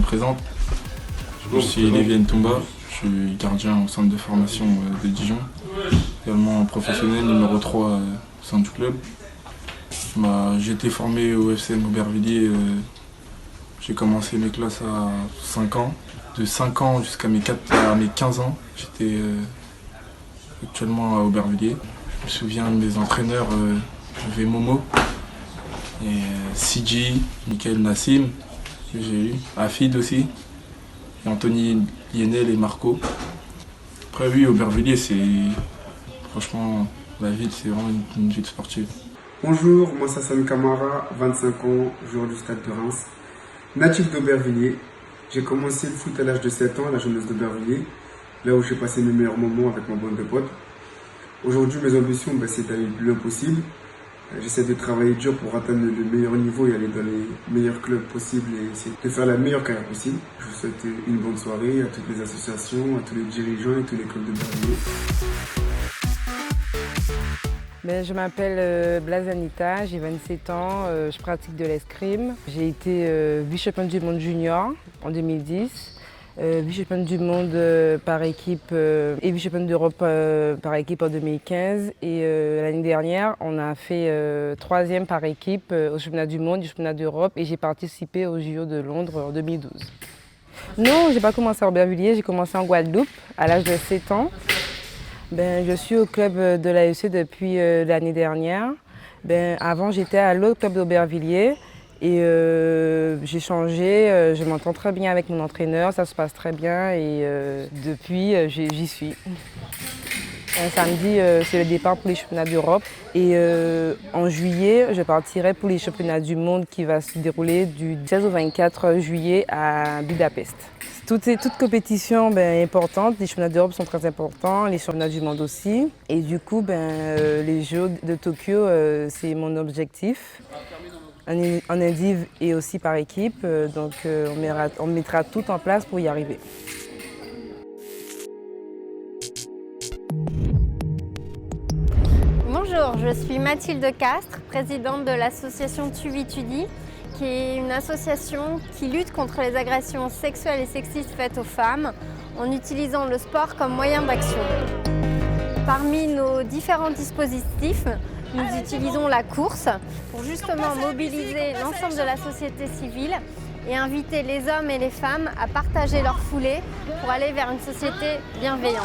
présente. Je suis Lévi Ntumba, je suis gardien au centre de formation de Dijon, également professionnel numéro 3 au sein du club. J'ai été formé au FCM Aubervilliers, j'ai commencé mes classes à 5 ans. De 5 ans jusqu'à mes 15 ans, j'étais actuellement à Aubervilliers. Je me souviens de mes entraîneurs, j'avais Momo, et CG, Michael Nassim, que j'ai eu, Afid aussi, et Anthony Lienel et Marco. Après oui, Aubervilliers, c'est franchement, la ville, c'est vraiment une ville sportive. Bonjour, moi c'est Hassan Kamara, 25 ans, joueur du Stade de Reims. Natif d'Aubervilliers, j'ai commencé le foot à l'âge de 7 ans à la jeunesse d'Aubervilliers, là où j'ai passé mes meilleurs moments avec ma bande de potes. Aujourd'hui, mes ambitions, c'est d'aller le plus loin possible. J'essaie de travailler dur pour atteindre le meilleur niveau et aller dans les meilleurs clubs possibles et essayer de faire la meilleure carrière possible. Je vous souhaite une bonne soirée à toutes les associations, à tous les dirigeants et tous les clubs d'Aubervilliers. Je m'appelle Blaise Anita, j'ai 27 ans, je pratique de l'escrime. J'ai été vice-championne du monde junior en 2010, vice-championne du monde par équipe et vice-championne d'Europe par équipe en 2015. Et l'année dernière, on a fait 3e par équipe au championnat du monde, du championnat d'Europe et j'ai participé au JO de Londres en 2012. Non, j'ai pas commencé à Aubervilliers, j'ai commencé en Guadeloupe à l'âge de 7 ans. Je suis au club de l'AEC depuis l'année dernière. Avant, j'étais à l'autre club d'Aubervilliers et j'ai changé. Je m'entends très bien avec mon entraîneur, ça se passe très bien et depuis, j'y suis. Samedi, c'est le départ pour les championnats d'Europe et en juillet, je partirai pour les championnats du monde qui va se dérouler du 16 au 24 juillet à Budapest. Toute compétition est importante, les championnats d'Europe sont très importants, les championnats du monde aussi. Et du coup, les Jeux de Tokyo, c'est mon objectif, en indiv et aussi par équipe. Donc on mettra tout en place pour y arriver. Bonjour, je suis Mathilde Castres, présidente de l'association Tuvitudi, qui est une association qui lutte contre les agressions sexuelles et sexistes faites aux femmes en utilisant le sport comme moyen d'action. Parmi nos différents dispositifs, nous utilisons la course pour justement mobiliser l'ensemble de la société civile et inviter les hommes et les femmes à partager leur foulée pour aller vers une société bienveillante.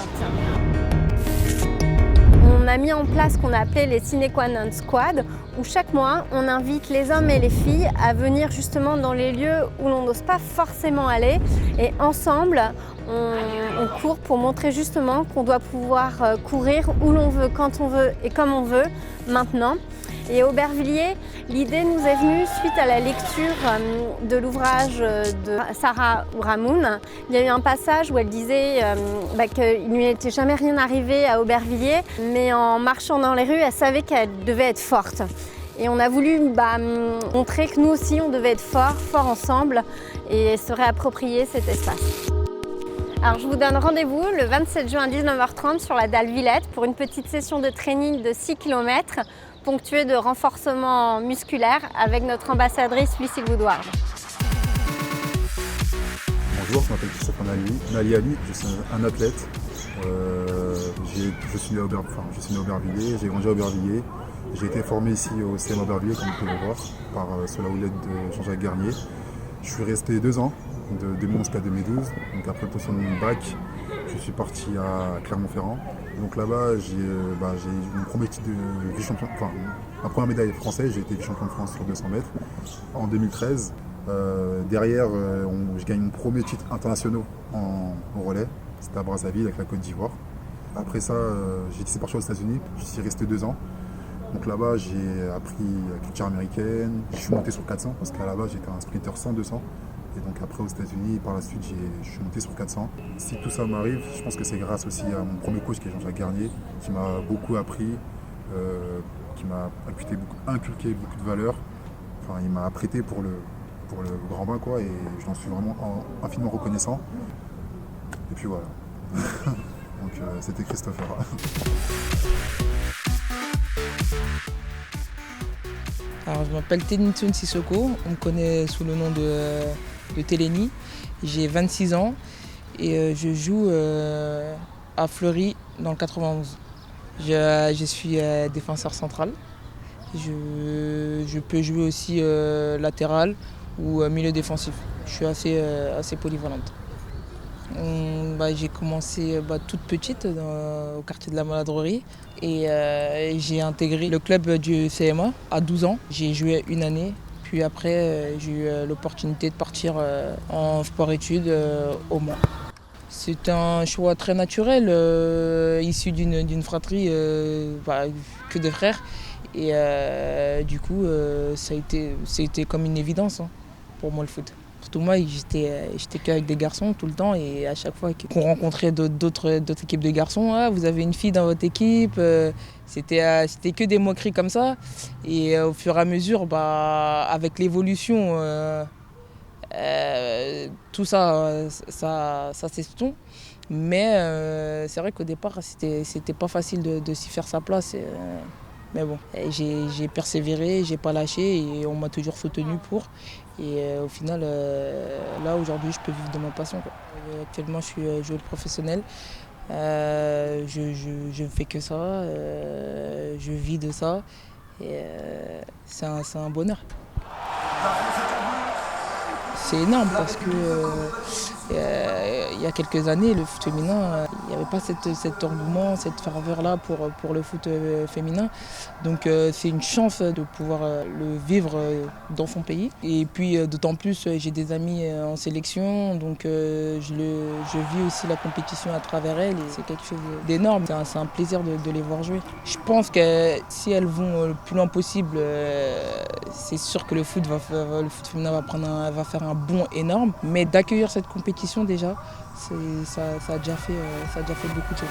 On a mis en place ce qu'on a appelé les Sine Qua Non Squad, où chaque mois, on invite les hommes et les filles à venir justement dans les lieux où l'on n'ose pas forcément aller. Et ensemble, on court pour montrer justement qu'on doit pouvoir courir où l'on veut, quand on veut et comme on veut, maintenant. Et à Aubervilliers, l'idée nous est venue suite à la lecture de l'ouvrage de Sarah Ouramoun. Il y a eu un passage où elle disait qu'il ne lui était jamais rien arrivé à Aubervilliers, mais en marchant dans les rues, elle savait qu'elle devait être forte. Et on a voulu montrer que nous aussi, on devait être forts ensemble et se réapproprier cet espace. Alors je vous donne rendez-vous le 27 juin à 19h30 sur la dalle Villette pour une petite session de training de 6 km ponctuée de renforcement musculaire avec notre ambassadrice Lucille Boudoir. Bonjour, je m'appelle Christophe Nali Ali, je suis un athlète. Je suis né à Aubervilliers, j'ai grandi à Aubervilliers. J'ai été formé ici au CM Aubervilliers, comme vous pouvez le voir, sous la houlette de Jean-Jacques Garnier. Je suis resté 2 ans, de 2011 à 2012. Donc après l'obtention de mon bac, je suis parti à Clermont-Ferrand. Donc là-bas, j'ai eu mon premier titre de vice-champion, ma première médaille française, j'ai été vice-champion de France sur 200 mètres en 2013. Derrière, j'ai gagné mon premier titre international en relais, c'était à Brazzaville avec la Côte d'Ivoire. Après ça, j'ai été parti aux États-Unis, j'y suis resté 2 ans. Donc là-bas, j'ai appris la culture américaine, je suis monté sur 400 parce qu'à la base, j'étais un sprinter 100-200. Et donc après aux États-Unis, par la suite, je suis monté sur 400. Si tout ça m'arrive, je pense que c'est grâce aussi à mon premier coach qui est Jean-Jacques Garnier, qui m'a beaucoup appris, qui m'a inculqué beaucoup de valeurs. Enfin, il m'a apprêté pour le grand bain, quoi, et j'en suis vraiment infiniment reconnaissant. Et puis voilà. Donc c'était Christopher. Alors, je m'appelle Tenitsun Sissoko, on me connaît sous le nom de Téléni. J'ai 26 ans et je joue à Fleury dans le 91. Je suis défenseur central. Je peux jouer aussi latéral ou milieu défensif. Je suis assez polyvalente. J'ai commencé toute petite au quartier de la Maladrerie et j'ai intégré le club du CMA à 12 ans. J'ai joué une année, puis après j'ai eu l'opportunité de partir en sport-études au Mans. C'est un choix très naturel, issu d'une fratrie que de frères. Et du coup, ça a été comme une évidence pour moi le foot. Surtout moi, j'étais qu'avec des garçons tout le temps et à chaque fois qu'on rencontrait d'autres équipes de garçons, ah, vous avez une fille dans votre équipe, c'était que des moqueries comme ça. Et au fur et à mesure, avec l'évolution, tout ça s'estompe. Mais c'est vrai qu'au départ, c'était pas facile de s'y faire sa place. Mais bon, j'ai persévéré, j'ai pas lâché et on m'a toujours soutenu pour. Et au final, là aujourd'hui, je peux vivre de ma passion, quoi. Actuellement, je suis joueur professionnel. Je ne fais que ça, je vis de ça. Et c'est un bonheur. C'est énorme parce que il y a quelques années, le foot féminin, il n'y avait pas cet engouement, cette ferveur-là pour le foot féminin. Donc c'est une chance de pouvoir le vivre dans son pays. Et puis d'autant plus, j'ai des amis en sélection, donc je vis aussi la compétition à travers elles et c'est quelque chose d'énorme. C'est un plaisir de les voir jouer. Je pense que si elles vont le plus loin possible, c'est sûr que le foot féminin va faire un bond énorme. Mais d'accueillir cette compétition déjà, ça a déjà fait beaucoup de choses.